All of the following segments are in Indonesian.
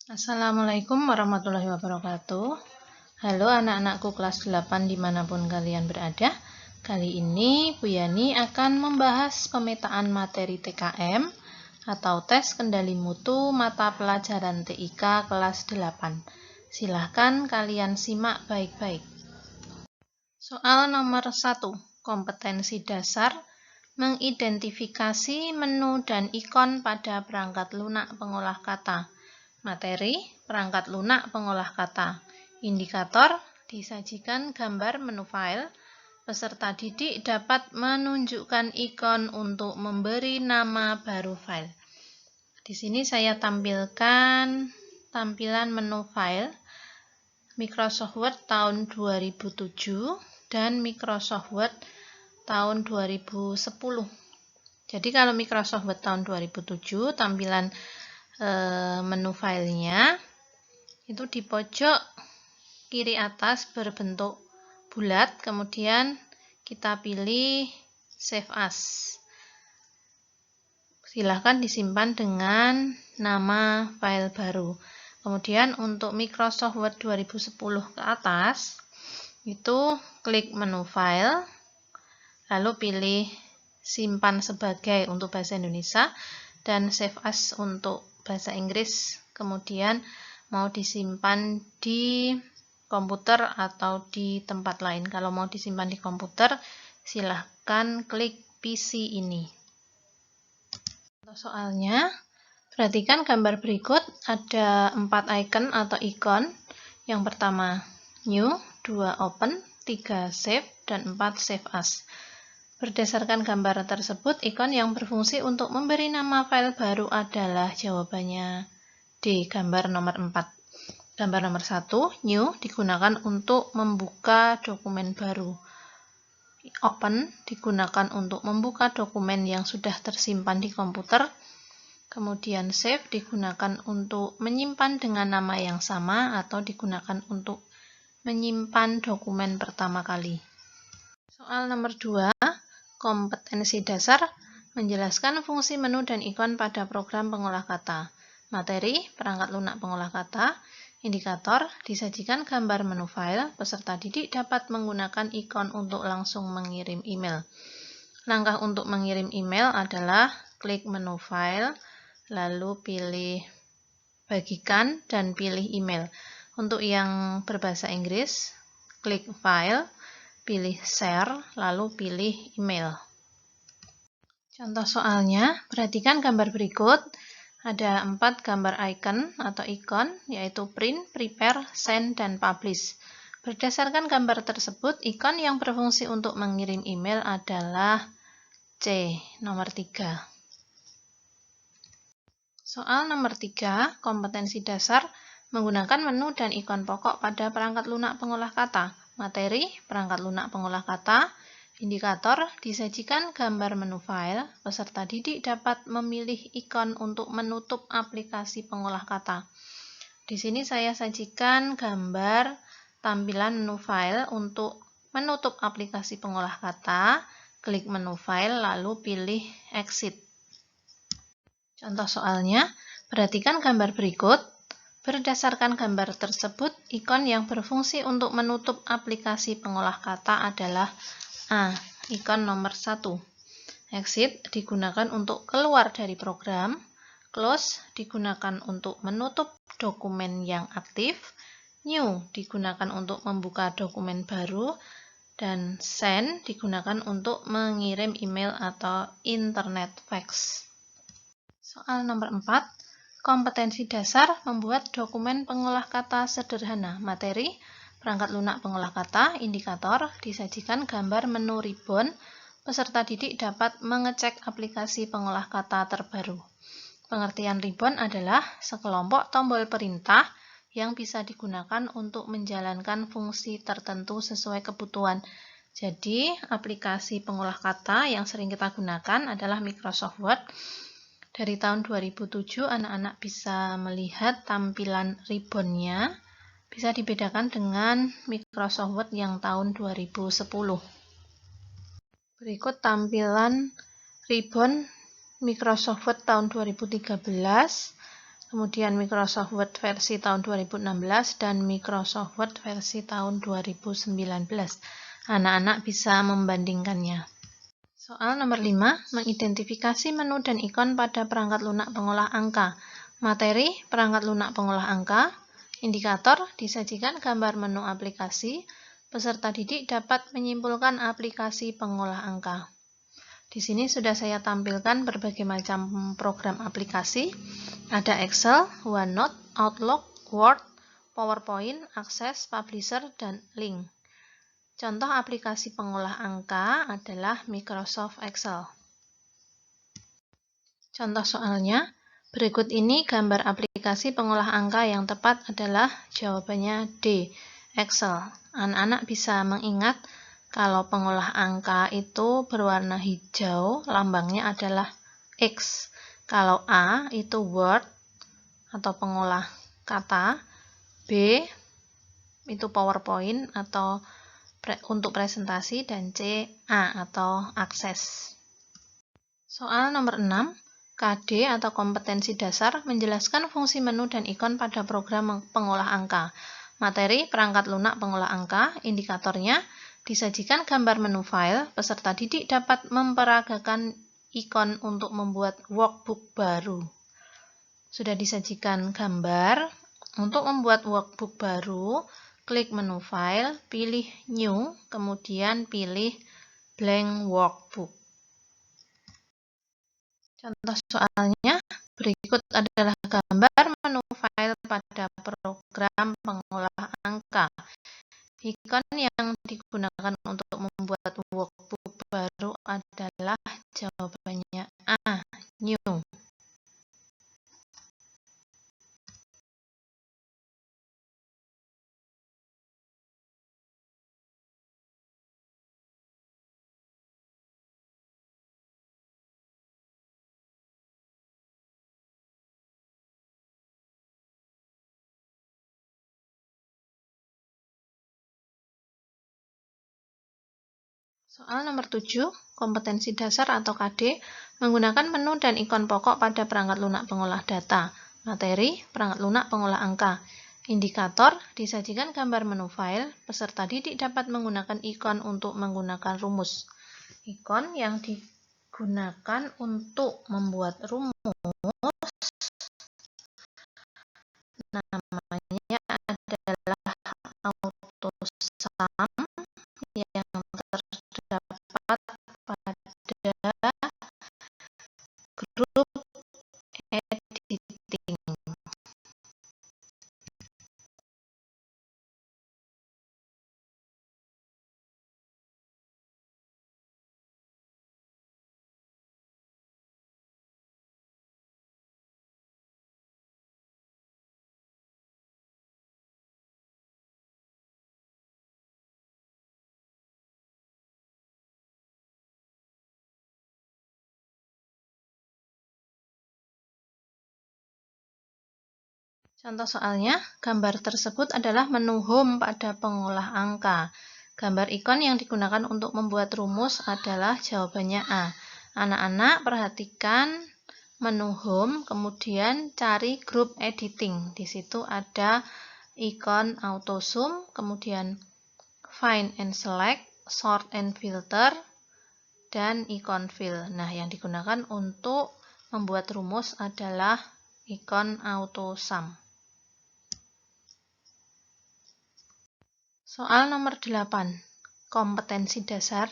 Assalamualaikum warahmatullahi wabarakatuh. Halo anak-anakku kelas 8 dimanapun kalian berada. Kali ini Bu Yani akan membahas pemetaan materi TKM atau tes kendali mutu mata pelajaran TIK kelas 8. Silahkan kalian simak baik-baik. Soal nomor 1, kompetensi dasar, mengidentifikasi menu dan ikon pada perangkat lunak pengolah kata. Materi, perangkat lunak pengolah kata. Indikator, disajikan gambar menu file. Peserta didik dapat menunjukkan ikon untuk memberi nama baru file. Di sini saya tampilkan tampilan menu file Microsoft Word tahun 2007 dan Microsoft Word tahun 2010. Jadi kalau Microsoft Word tahun 2007 tampilan menu filenya itu di pojok kiri atas berbentuk bulat, kemudian kita pilih Save As. Silahkan disimpan dengan nama file baru. Kemudian untuk Microsoft Word 2010 ke atas itu klik menu file, lalu pilih simpan sebagai untuk bahasa Indonesia dan Save As untuk bahasa Inggris, kemudian mau disimpan di komputer atau di tempat lain. Kalau mau disimpan di komputer, silahkan klik PC ini. Untuk soalnya, perhatikan gambar berikut, ada 4 icon atau ikon. Yang pertama, New, 2 Open, 3 Save, dan 4 Save As. Berdasarkan gambar tersebut, ikon yang berfungsi untuk memberi nama file baru adalah jawabannya D, gambar nomor 4. Gambar nomor 1, New, digunakan untuk membuka dokumen baru. Open, digunakan untuk membuka dokumen yang sudah tersimpan di komputer. Kemudian Save, digunakan untuk menyimpan dengan nama yang sama atau digunakan untuk menyimpan dokumen pertama kali. Soal nomor 2, kompetensi dasar, menjelaskan fungsi menu dan ikon pada program pengolah kata. Materi, perangkat lunak pengolah kata. Indikator, disajikan gambar menu file. Peserta didik dapat menggunakan ikon untuk langsung mengirim email. Langkah untuk mengirim email adalah klik menu file, lalu pilih bagikan dan pilih email. Untuk yang berbahasa Inggris, klik file, pilih share, lalu pilih email. Contoh soalnya, perhatikan gambar berikut. Ada 4 gambar icon atau ikon, yaitu print, prepare, send, dan publish. Berdasarkan gambar tersebut, ikon yang berfungsi untuk mengirim email adalah C, nomor 3. Soal nomor 3, kompetensi dasar, menggunakan menu dan ikon pokok pada perangkat lunak pengolah kata. Materi, perangkat lunak pengolah kata. Indikator, disajikan gambar menu file. Peserta didik dapat memilih ikon untuk menutup aplikasi pengolah kata. Di sini saya sajikan gambar tampilan menu file untuk menutup aplikasi pengolah kata. Klik menu file, lalu pilih exit. Contoh soalnya, perhatikan gambar berikut. Berdasarkan gambar tersebut, ikon yang berfungsi untuk menutup aplikasi pengolah kata adalah A, ikon nomor 1. Exit digunakan untuk keluar dari program. Close digunakan untuk menutup dokumen yang aktif. New digunakan untuk membuka dokumen baru. Dan send digunakan untuk mengirim email atau internet fax. Soal nomor 4, kompetensi dasar membuat dokumen pengolah kata sederhana. Materi, perangkat lunak pengolah kata. Indikator, disajikan gambar menu ribbon. Peserta didik dapat mengecek aplikasi pengolah kata terbaru. Pengertian ribbon adalah sekelompok tombol perintah yang bisa digunakan untuk menjalankan fungsi tertentu sesuai kebutuhan. Jadi, aplikasi pengolah kata yang sering kita gunakan adalah Microsoft Word. Dari tahun 2007, anak-anak bisa melihat tampilan ribbonnya. Bisa dibedakan dengan Microsoft Word yang tahun 2010. Berikut tampilan ribbon Microsoft Word tahun 2013 kemudian Microsoft Word versi tahun 2016, dan Microsoft Word versi tahun 2019. Anak-anak bisa membandingkannya. Soal nomor 5, mengidentifikasi menu dan ikon pada perangkat lunak pengolah angka. Materi, perangkat lunak pengolah angka. Indikator, disajikan gambar menu aplikasi. Peserta didik dapat menyimpulkan aplikasi pengolah angka. Di sini sudah saya tampilkan berbagai macam program aplikasi. Ada Excel, OneNote, Outlook, Word, PowerPoint, Access, Publisher, dan Link. Contoh aplikasi pengolah angka adalah Microsoft Excel. Contoh soalnya, berikut ini gambar aplikasi pengolah angka yang tepat adalah jawabannya D, Excel. Anak-anak bisa mengingat kalau pengolah angka itu berwarna hijau, lambangnya adalah X. Kalau A itu Word atau pengolah kata, B itu PowerPoint atau untuk presentasi, dan C, A atau akses. Soal nomor 6, KD atau kompetensi dasar menjelaskan fungsi menu dan ikon pada program pengolah angka. Materi, perangkat lunak pengolah angka. Indikatornya, disajikan gambar menu file. Peserta didik dapat memperagakan ikon untuk membuat workbook baru. Sudah disajikan gambar. Untuk membuat workbook baru, klik menu file, pilih new, kemudian pilih blank workbook. Contoh soalnya, berikut adalah gambar menu file pada program pengolah angka. Ikon yang digunakan untuk membuat workbook baru adalah jawabannya A, new. Soal nomor 7, kompetensi dasar atau KD, menggunakan menu dan ikon pokok pada perangkat lunak pengolah data. Materi, perangkat lunak pengolah angka. Indikator, disajikan gambar menu file. Peserta didik dapat menggunakan ikon untuk menggunakan rumus. Ikon yang digunakan untuk membuat rumus namanya adalah AutoSum yang terdapat pada grup editing. Contoh soalnya, gambar tersebut adalah menu home pada pengolah angka. Gambar ikon yang digunakan untuk membuat rumus adalah jawabannya A. Anak-anak perhatikan menu home, kemudian cari grup editing. Di situ ada ikon AutoSum, kemudian Find and Select, Sort and Filter, dan ikon Fill. Nah, yang digunakan untuk membuat rumus adalah ikon AutoSum. Soal nomor 8, kompetensi dasar,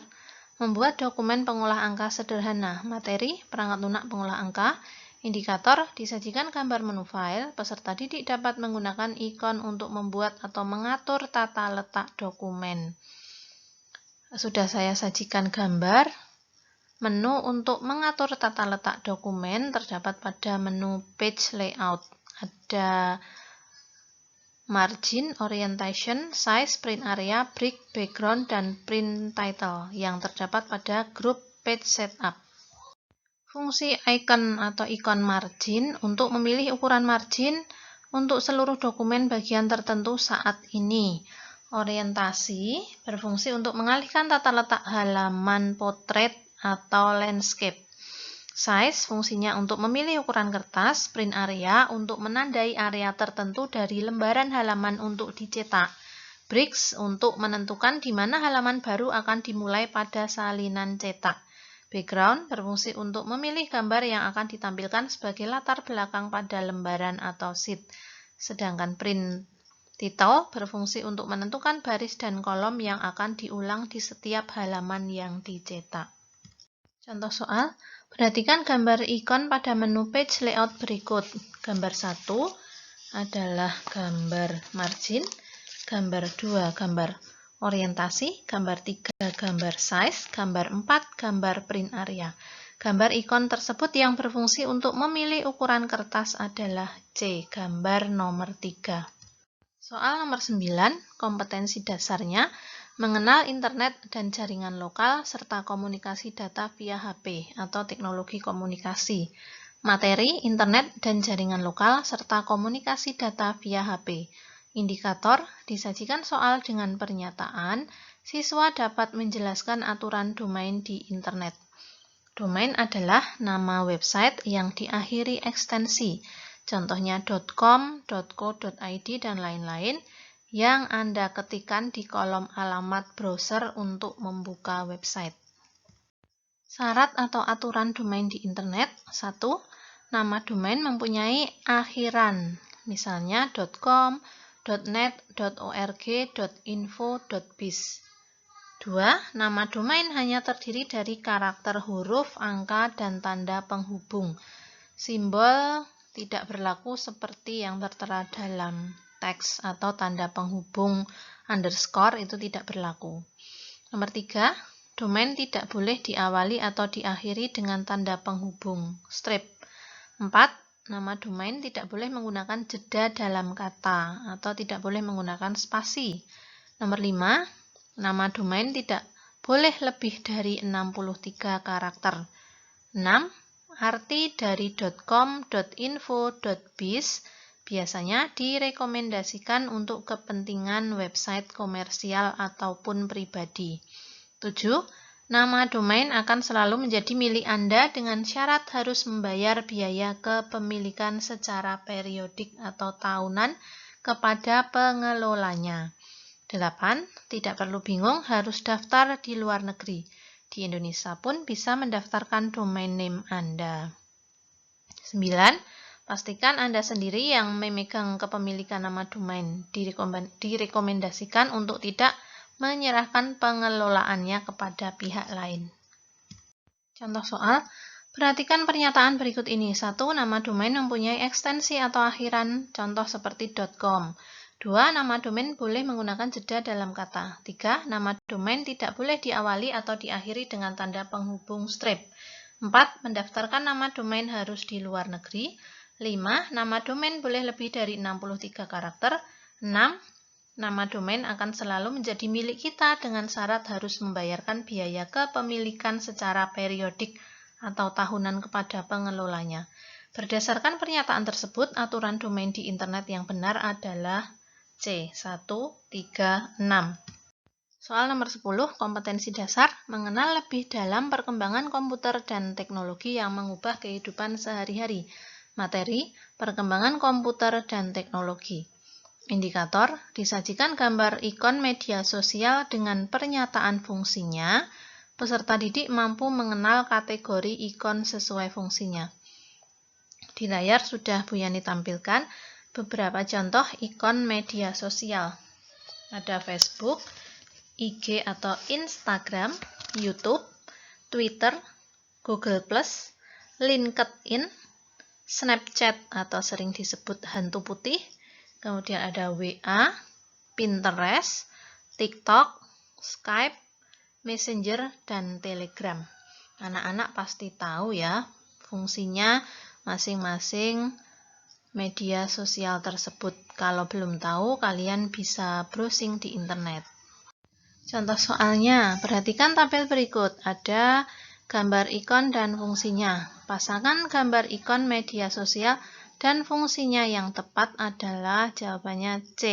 membuat dokumen pengolah angka sederhana. Materi, perangkat lunak pengolah angka. Indikator, disajikan gambar menu file. Peserta didik dapat menggunakan ikon untuk membuat atau mengatur tata letak dokumen. Sudah saya sajikan gambar. Menu untuk mengatur tata letak dokumen terdapat pada menu Page Layout. Ada margin, orientation, size, print area, break, background, dan print title yang terdapat pada grup page setup. Fungsi icon atau ikon margin untuk memilih ukuran margin untuk seluruh dokumen bagian tertentu saat ini. Orientasi berfungsi untuk mengalihkan tata letak halaman potret atau landscape. Size fungsinya untuk memilih ukuran kertas, print area untuk menandai area tertentu dari lembaran halaman untuk dicetak. Bricks untuk menentukan di mana halaman baru akan dimulai pada salinan cetak. Background berfungsi untuk memilih gambar yang akan ditampilkan sebagai latar belakang pada lembaran atau sheet. Sedangkan print title berfungsi untuk menentukan baris dan kolom yang akan diulang di setiap halaman yang dicetak. Contoh soal, perhatikan gambar ikon pada menu page layout berikut. Gambar 1 adalah gambar margin, gambar 2 gambar orientasi, gambar 3 gambar size, gambar 4 gambar print area. Gambar ikon tersebut yang berfungsi untuk memilih ukuran kertas adalah C, gambar nomor 3. Soal nomor 9, kompetensi dasarnya mengenal internet dan jaringan lokal serta komunikasi data via HP atau teknologi komunikasi. Materi, internet dan jaringan lokal serta komunikasi data via HP. Indikator, disajikan soal dengan pernyataan, siswa dapat menjelaskan aturan domain di internet. Domain adalah nama website yang diakhiri ekstensi, contohnya .com, .co.id, dan lain-lain, yang Anda ketikkan di kolom alamat browser untuk membuka website. Syarat atau aturan domain di internet. 1. Nama domain mempunyai akhiran, misalnya .com, .net, .org, .info, .biz. 2. Nama domain hanya terdiri dari karakter huruf, angka, dan tanda penghubung. Simbol tidak berlaku seperti yang tertera dalam teks atau tanda penghubung underscore itu tidak berlaku. Nomor 3. Domain tidak boleh diawali atau diakhiri dengan tanda penghubung strip. 4. Nama domain tidak boleh menggunakan jeda dalam kata atau tidak boleh menggunakan spasi. Nomor 5. Nama domain tidak boleh lebih dari 63 karakter. 6. Arti dari .com, .info, .biz biasanya direkomendasikan untuk kepentingan website komersial ataupun pribadi. 7. Nama domain akan selalu menjadi milik Anda dengan syarat harus membayar biaya kepemilikan secara periodik atau tahunan kepada pengelolanya. 8. Tidak perlu bingung harus daftar di luar negeri. Di Indonesia pun bisa mendaftarkan domain name Anda. 9. Pastikan Anda sendiri yang memegang kepemilikan nama domain. Direkomendasikan untuk tidak menyerahkan pengelolaannya kepada pihak lain. Contoh soal, perhatikan pernyataan berikut ini. 1. Nama domain mempunyai ekstensi atau akhiran, contoh seperti .com. 2. Nama domain boleh menggunakan jeda dalam kata. 3. Nama domain tidak boleh diawali atau diakhiri dengan tanda penghubung strip. 4. Mendaftarkan nama domain harus di luar negeri. 5. Nama domain boleh lebih dari 63 karakter. 6. Nama domain akan selalu menjadi milik kita dengan syarat harus membayarkan biaya kepemilikan secara periodik atau tahunan kepada pengelolanya. Berdasarkan pernyataan tersebut, aturan domain di internet yang benar adalah C. 1, 3, 6. Soal nomor 10, kompetensi dasar mengenal lebih dalam perkembangan komputer dan teknologi yang mengubah kehidupan sehari-hari. Materi, perkembangan komputer dan teknologi. Indikator, disajikan gambar ikon media sosial dengan pernyataan fungsinya. Peserta didik mampu mengenal kategori ikon sesuai fungsinya. Di layar sudah Bu Yani tampilkan beberapa contoh ikon media sosial. Ada Facebook, IG atau Instagram, YouTube, Twitter, Google+, LinkedIn, Snapchat atau sering disebut hantu putih, kemudian ada WA, Pinterest, TikTok, Skype, Messenger, dan Telegram. Anak-anak pasti tahu ya fungsinya masing-masing media sosial tersebut. Kalau belum tahu, kalian bisa browsing di internet. Contoh soalnya, perhatikan tabel berikut. Ada gambar ikon dan fungsinya. Pasangan gambar ikon media sosial dan fungsinya yang tepat adalah jawabannya C.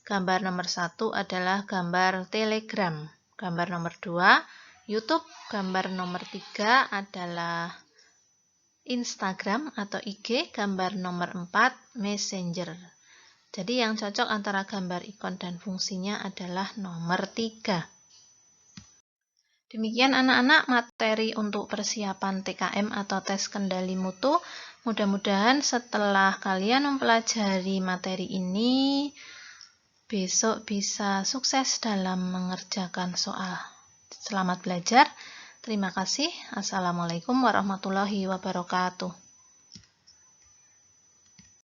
Gambar nomor 1 adalah gambar Telegram. Gambar nomor 2, YouTube. Gambar nomor 3 adalah Instagram atau IG gambar nomor 4 Messenger. Jadi yang cocok antara gambar ikon dan fungsinya adalah nomor 3. Demikian anak-anak materi untuk persiapan TKM atau tes kendali mutu. Mudah-mudahan setelah kalian mempelajari materi ini, besok bisa sukses dalam mengerjakan soal. Selamat belajar. Terima kasih. Assalamualaikum warahmatullahi wabarakatuh.